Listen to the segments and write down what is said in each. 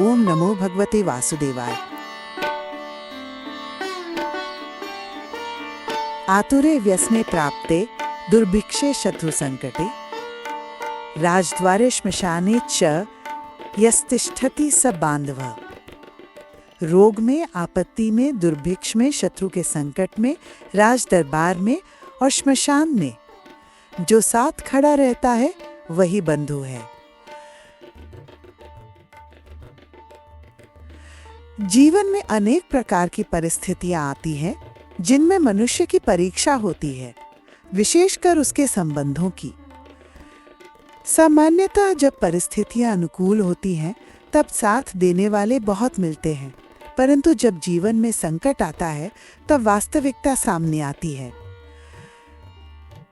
ओम नमो भगवते वासुदेवाय। आतुरे व्यसने प्राप्ते दुर्भिक्षे शत्रु संकटे राजद्वारे श्मशाने च यस्तिष्ठति स बांधवः। रोग में, आपत्ति में, दुर्भिक्ष में, शत्रु के संकट में, राज दरबार में और श्मशान में जो साथ खड़ा रहता है वही बंधु है। जीवन में अनेक प्रकार की परिस्थितियां आती हैं जिनमें मनुष्य की परीक्षा होती है, विशेषकर उसके संबंधों की। सामान्यतः जब परिस्थितियां अनुकूल होती हैं तब साथ देने वाले बहुत मिलते हैं, परंतु जब जीवन में संकट आता है तब वास्तविकता सामने आती है।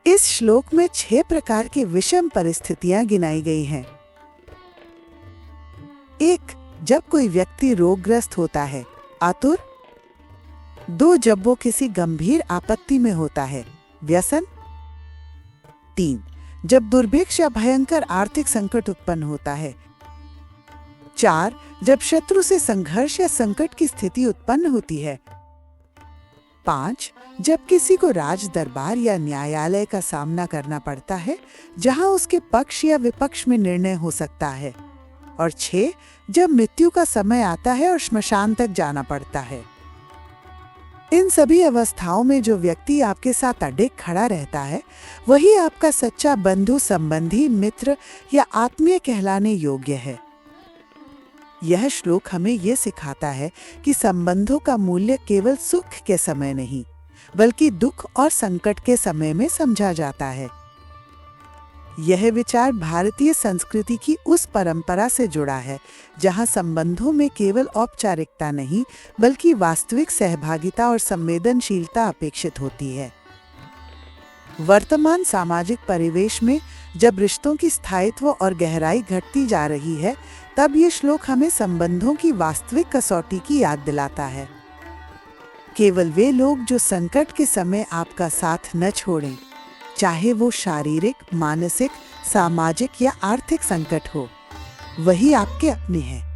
इस श्लोक में 6 प्रकार की विषम परिस्थितियां गिनाई गई हैं। 1. जब कोई व्यक्ति रोगग्रस्त होता है, आतुर। 2. जब वो किसी गंभीर आपत्ति में होता है, व्यसन। 3. जब दुर्भिक्ष या भयंकर आर्थिक संकट उत्पन्न होता है। 4. जब शत्रु से संघर्ष या संकट की स्थिति उत्पन्न होती है। 5. जब किसी को राज दरबार या न्यायालय का सामना करना पड़ता है जहां उसके पक्ष या विपक्ष में निर्णय हो सकता है। और 6. जब मृत्यु का समय आता है और श्मशान तक जाना पड़ता है। इन सभी अवस्थाओं में जो व्यक्ति आपके साथ अडिग खड़ा रहता है वही आपका सच्चा बंधु, संबंधी, मित्र या आत्मीय कहलाने योग्य है। यह श्लोक हमें यह सिखाता है कि संबंधों का मूल्य केवल सुख के समय नहीं बल्कि दुख और संकट के समय में समझा जाता है। यह विचार भारतीय संस्कृति की उस परंपरा से जुड़ा है जहां संबंधों में केवल औपचारिकता नहीं बल्कि वास्तविक सहभागिता और संवेदनशीलता अपेक्षित होती है। वर्तमान सामाजिक परिवेश में जब रिश्तों की स्थायित्व और गहराई घटती जा रही है तब ये श्लोक हमें संबंधों की वास्तविक कसौटी की याद दिलाता है। केवल वे लोग जो संकट के समय आपका साथ न छोड़ें, चाहे वो शारीरिक, मानसिक, सामाजिक या आर्थिक संकट हो, वही आपके अपने हैं।